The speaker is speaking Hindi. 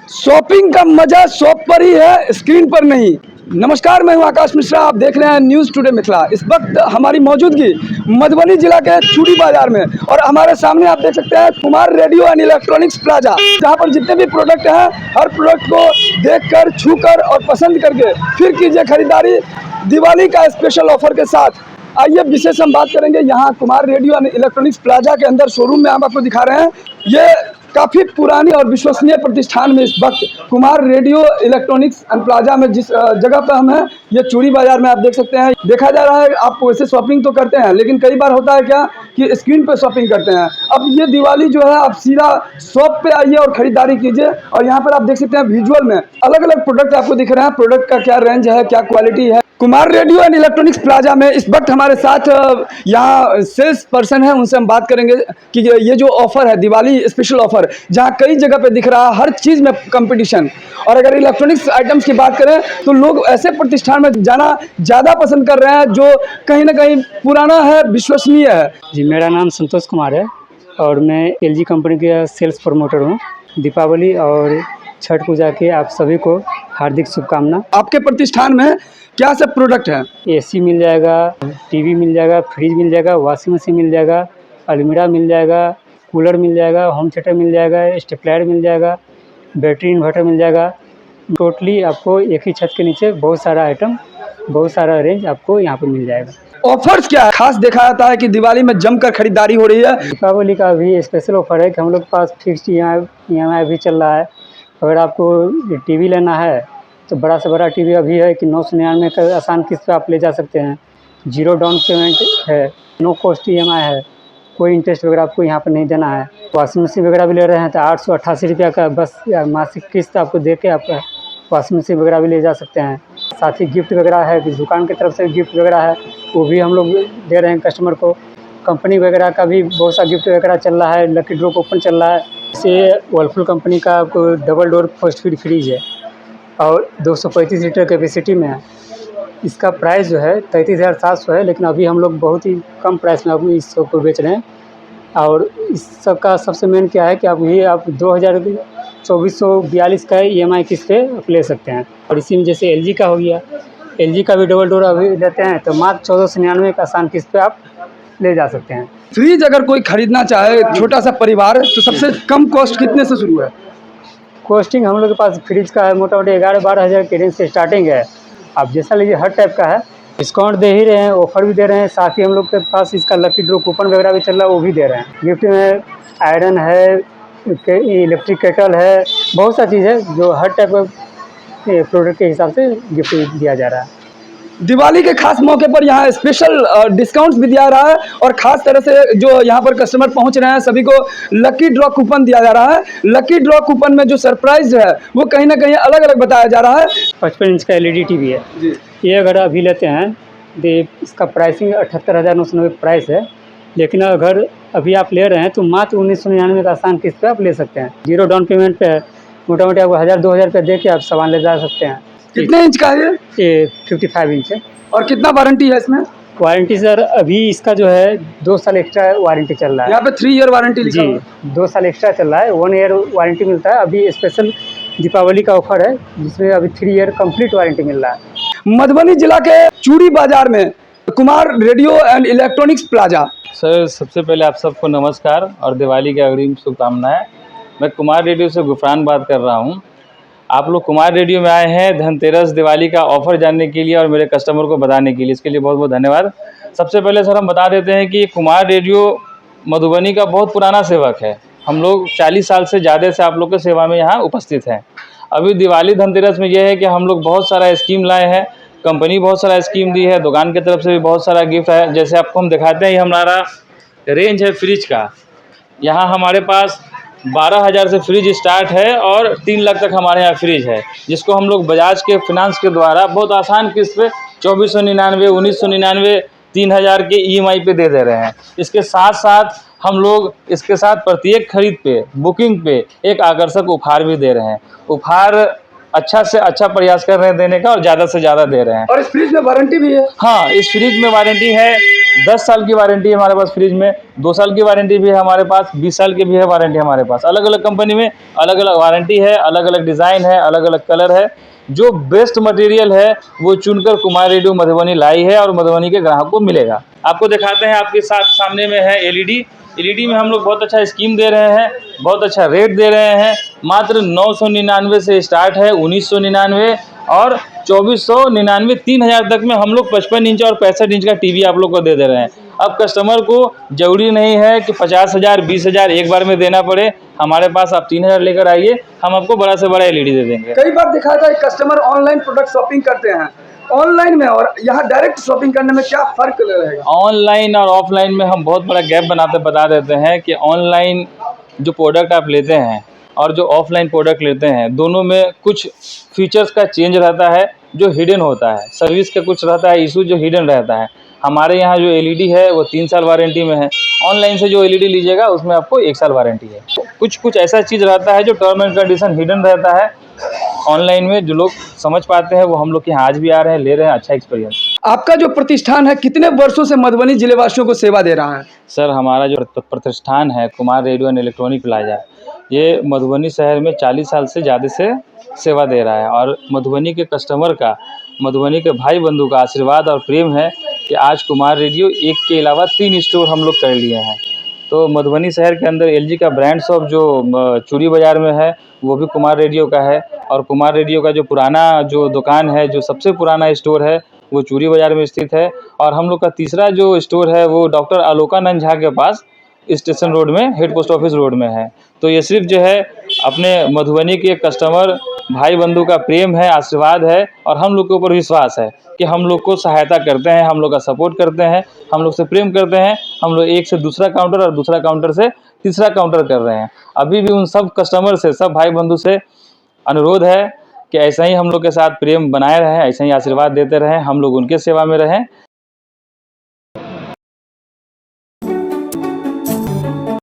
शॉपिंग का मजा शॉप पर ही है, स्क्रीन पर नहीं। नमस्कार, मैं हूं आकाश मिश्रा। आप देख रहे हैं न्यूज़ टुडे मिथिला। इस वक्त हमारी मौजूदगी मधुबनी जिला के चूड़ी बाजार में और हमारे सामने आप देख सकते हैं Kumar radio and electronics plaza, जहां पर जितने भी प्रोडक्ट हैं हर प्रोडक्ट को देखकर, छूकर और पसंद करके फिर कीजिए खरीदारी दिवाली का स्पेशल ऑफर के साथ। आइए विशेष हम बात करेंगे यहाँ Kumar radio and electronics plaza के अंदर शोरूम में हम आपको दिखा रहे हैं। ये काफ़ी पुरानी और विश्वसनीय प्रतिष्ठान में इस वक्त Kumar radio electronics and plaza में जिस जगह पर हम हैं, ये चूड़ी बाजार में आप देख सकते हैं। देखा जा रहा है आप वैसे शॉपिंग तो करते हैं, लेकिन कई बार होता है क्या कि स्क्रीन पे शॉपिंग करते हैं। अब ये दिवाली जो है आप सीधा शॉप पे आइए और ख़रीदारी कीजिए। और यहाँ पर आप देख सकते हैं विजुअल में अलग अलग प्रोडक्ट आपको दिख रहे हैं। प्रोडक्ट का क्या रेंज है, क्या क्वालिटी है। Kumar radio and electronics plaza में इस वक्त हमारे साथ यहाँ सेल्स पर्सन है, उनसे हम बात करेंगे कि ये जो ऑफ़र है दिवाली स्पेशल ऑफ़र, जहाँ कई जगह पे दिख रहा है हर चीज़ में कंपटीशन। और अगर इलेक्ट्रॉनिक्स आइटम्स की बात करें तो लोग ऐसे प्रतिष्ठान में जाना ज़्यादा पसंद कर रहे हैं जो कहीं ना कहीं पुराना है, विश्वसनीय है। जी, मेरा नाम संतोष कुमार है और मैं एलजी कंपनी का सेल्स प्रमोटर हूँ। दीपावली और छठ पूजा के आप सभी को हार्दिक शुभकामना। आपके प्रतिष्ठान में क्या सब प्रोडक्ट है? एसी मिल जाएगा, टीवी मिल जाएगा, फ्रिज मिल जाएगा, वॉशिंग मशीन मिल जाएगा, अलमीरा मिल जाएगा, कूलर मिल जाएगा, होम थिएटर मिल जाएगा, स्टेपलायर मिल जाएगा, बैटरी इन्वर्टर मिल जाएगा। टोटली आपको एक ही छत के नीचे बहुत सारा आइटम, बहुत सारा रेंज आपको यहाँ पर मिल जाएगा। ऑफर्स क्या है खास देखा जाता है कि दिवाली में जमकर खरीदारी हो रही है? दीपावली का भी स्पेशल ऑफर है कि हम लोग के पास फिक्स्ड EMI भी चल रहा है। अगर आपको टीवी लेना है तो बड़ा से बड़ा टीवी अभी है कि 999 का आसान किस्त पे आप ले जा सकते हैं। 0 डाउन पेमेंट है, नो कॉस्ट EMI है, कोई इंटरेस्ट वगैरह आपको यहाँ पर नहीं देना है। वॉशिंग मशीन वगैरह भी ले रहे हैं तो 888 रुपये का बस मासिक किस्त आपको दे के आप वॉशिंग मशीन वगैरह भी ले जा सकते हैं। साथ ही गिफ्ट वगैरह है कि दुकान की तरफ से गिफ्ट वगैरह है, वो भी हम लोग दे रहे हैं कस्टमर को। कंपनी वगैरह का भी बहुत सा गिफ्ट वगैरह चल रहा है, लकी ड्रॉ कूपन चल रहा है। इससे वर्लपूल कंपनी का आपको double door first feed fridge है और 235 लीटर कैपेसिटी में है। इसका प्राइस जो है 33,700 है, लेकिन अभी हम लोग बहुत ही कम प्राइस में आपको इस सब को बेच रहे हैं। और इस सब का सबसे मेन क्या है कि आप 2442 का EMI किस्त पे आप ले सकते हैं। और इसी में जैसे LG का हो गया, LG का भी डबल डोर अभी लेते हैं तो मात्र 1499 का आसान किस्त पे आप ले जा सकते हैं। फ्रिज अगर कोई खरीदना चाहे छोटा सा परिवार तो सबसे कम कॉस्ट कितने से शुरू है? कॉस्टिंग हम लोग के पास फ्रिज का है मोटा-मोटी 11-12 हज़ार के रेंज से स्टार्टिंग है। आप जैसा लीजिए हर टाइप का है। डिस्काउंट दे ही रहे हैं, ऑफर भी दे रहे हैं। साथ ही हम लोग के पास इसका लकी ड्रॉ कूपन वगैरह भी चल रहा है, वो भी दे रहे हैं। गिफ्ट में आयरन है, इलेक्ट्रिक केटल है, बहुत सा चीज़ है जो हर टाइप का प्रोडक्ट के हिसाब से गिफ्ट दिया जा रहा है। दिवाली के खास मौके पर यहाँ स्पेशल डिस्काउंट्स भी दिया रहा है और ख़ास तरह से जो यहाँ पर कस्टमर पहुँच रहे हैं सभी को लकी ड्रॉ कूपन दिया जा रहा है। लकी ड्रॉ कूपन में जो सरप्राइज है वो कहीं ना कहीं अलग अलग बताया जा रहा है। 55 इंच का LED टीवी है जी। ये अगर अभी लेते हैं तो इसका प्राइसिंग 78,990 प्राइस है, लेकिन अगर अभी आप ले रहे हैं तो मात्र 1999 का आसान किस्त पे आप ले सकते हैं। 0 डाउन पेमेंट पे है, मोटा-मोटी आपको 1,000-2,000 रुपये दे के आप सामान ले जा सकते हैं। कितने इंच का है ये? 55 इंच है। और कितना वारंटी है इसमें? वारंटी सर अभी इसका जो है 2 साल एक्स्ट्रा वारंटी चल रहा है। यहाँ पे 3 ईयर वारंटी लिखा जी, 2 साल एक्स्ट्रा चल रहा है, 1 ईयर वारंटी मिलता है। अभी स्पेशल दीपावली का ऑफर है जिसमें अभी 3 ईयर कंप्लीट वारंटी मिल रहा है। मधुबनी जिला के चूड़ी बाजार में Kumar radio and electronics plaza. Sir, सबसे पहले आप सबको नमस्कार और दिवाली की अग्रिम शुभकामनाएं। मैं कुमार रेडियो से गुफरान बात कर रहा हूं। आप लोग कुमार रेडियो में आए हैं धनतेरस दिवाली का ऑफ़र जानने के लिए और मेरे कस्टमर को बताने के लिए, इसके लिए बहुत बहुत धन्यवाद। सबसे पहले सर हम बता देते हैं कि कुमार रेडियो मधुबनी का बहुत पुराना सेवक है। हम लोग 40 साल से ज़्यादा से आप लोग की सेवा में यहाँ उपस्थित हैं। अभी दिवाली धनतेरस में यह है कि हम लोग बहुत सारा स्कीम लाए हैं, कंपनी बहुत सारा स्कीम दी है, दुकान की तरफ से भी बहुत सारा गिफ्ट है। जैसे आपको हम दिखाते हैं, ये हमारा रेंज है फ्रिज का। यहाँ हमारे पास 12,000 से फ्रिज स्टार्ट है और 3 लाख तक हमारे यहाँ फ्रिज है, जिसको हम लोग बजाज के फिनांस के द्वारा बहुत आसान किस्त पे 2499, 1999, 3,000 के EMI पे दे रहे हैं। इसके साथ साथ हम लोग इसके साथ प्रत्येक खरीद पे, बुकिंग पे एक आकर्षक उपहार भी दे रहे हैं। उपहार अच्छा से अच्छा प्रयास कर रहे हैं देने का और ज़्यादा से ज़्यादा दे रहे हैं। और इस फ्रिज में वारंटी भी है? हाँ, इस फ्रिज में वारंटी है 10 साल की वारंटी है हमारे पास फ्रिज में, 2 साल की वारंटी भी है हमारे पास, 20 साल की भी है वारंटी हमारे पास। अलग अलग कंपनी में अलग अलग वारंटी है, अलग अलग डिज़ाइन है, अलग अलग कलर है। जो बेस्ट मटेरियल है वो चुनकर कुमार रेडियो मधुबनी लाई है और मधुबनी के ग्राहक को मिलेगा। आपको दिखाते हैं, आपके साथ सामने में है एलईडी में हम लोग बहुत अच्छा स्कीम दे रहे हैं, बहुत अच्छा रेट दे रहे हैं। मात्र 999 से स्टार्ट है, 1999 और 2499, 3000 तक में हम लोग 55 इंच और 65 इंच का टीवी आप लोग को दे दे रहे हैं। अब कस्टमर को जरूरी नहीं है कि 50,000 20,000 एक बार में देना पड़े। हमारे पास आप 3000 लेकर आइए, हम आपको बड़ा से बड़ा एलईडी दे देंगे। कई बार देखा था कस्टमर ऑनलाइन प्रोडक्ट शॉपिंग करते हैं, ऑनलाइन में और यहाँ डायरेक्ट शॉपिंग करने में क्या फर्क रहेगा? ऑनलाइन और ऑफलाइन में हम बहुत बड़ा गैप बता देते हैं कि ऑनलाइन जो प्रोडक्ट आप लेते हैं और जो ऑफलाइन प्रोडक्ट लेते हैं, दोनों में कुछ फीचर्स का चेंज रहता है जो हिडन होता है, सर्विस का कुछ रहता है इशू जो हिडन रहता है। हमारे यहाँ जो एलईडी है वो 3 साल वारंटी में है, ऑनलाइन से जो एलईडी लीजिएगा उसमें आपको 1 साल वारंटी है। कुछ ऐसा चीज़ रहता है जो टर्म एंड कंडीशन हिडन रहता है ऑनलाइन में, जो लोग समझ पाते हैं वो हम लोग के यहाँ आज भी आ रहे हैं, ले रहे हैं, अच्छा एक्सपीरियंस। आपका जो प्रतिष्ठान है कितने वर्षों से मधुबनी जिले वासियों को सेवा दे रहा है? सर, हमारा जो प्रतिष्ठान है Kumar radio and electronic plaza, ये मधुबनी शहर में 40 साल से ज़्यादा से सेवा दे रहा है और मधुबनी के कस्टमर का, मधुबनी के भाई बंधु का आशीर्वाद और प्रेम है कि आज कुमार रेडियो एक के अलावा 3 स्टोर हम लोग कर लिए हैं। तो मधुबनी शहर के अंदर एलजी का ब्रांड शॉप जो चूड़ी बाज़ार में है वो भी कुमार रेडियो का है, और कुमार रेडियो का जो पुराना जो दुकान है, जो सबसे पुराना स्टोर है, वो चूड़ी बाज़ार में स्थित है। और हम लोग का तीसरा जो स्टोर है वो डॉक्टर आलोकानंद झा के पास स्टेशन रोड में, हेड पोस्ट ऑफिस रोड में है। तो ये सिर्फ जो है अपने मधुबनी के कस्टमर भाई बंधु का प्रेम है, आशीर्वाद है और हम लोग के ऊपर विश्वास है कि हम लोग को सहायता करते हैं, हम लोग का सपोर्ट करते हैं, हम लोग से प्रेम करते हैं। हम लोग एक से दूसरा काउंटर और दूसरा काउंटर से तीसरा काउंटर कर रहे हैं। अभी भी उन सब कस्टमर से, सब भाई बंधु से अनुरोध है कि ऐसा ही हम लोग के साथ प्रेम बनाए रहें, ऐसा ही आशीर्वाद देते रहें, हम लोग उनके सेवा में रहें।